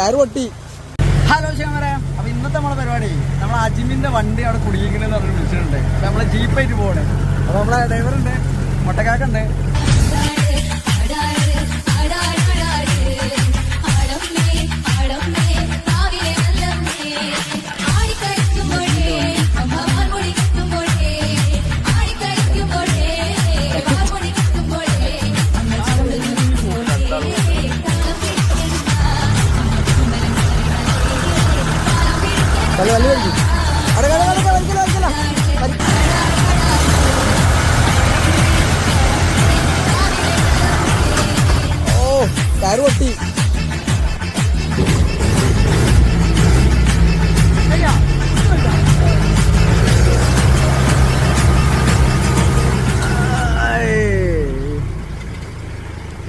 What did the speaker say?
കയറ് പൊട്ടി. ഹലോ ശേഖരേ, അപ്പൊ ഇന്നത്തെ നമ്മളെ പരിപാടി നമ്മളെ അജിമിന്റെ വണ്ടി അവിടെ കുടുങ്ങിക്കണെന്ന് പറഞ്ഞ് വിളിച്ചിട്ടുണ്ട്. അപ്പൊ നമ്മളെ ജീപ്പായിട്ട് പോകണേ. അപ്പൊ നമ്മളെ ഡ്രൈവറുണ്ട്, മൊട്ടക്കാക്കുണ്ട്. ഓ കയറ് പൊട്ടി.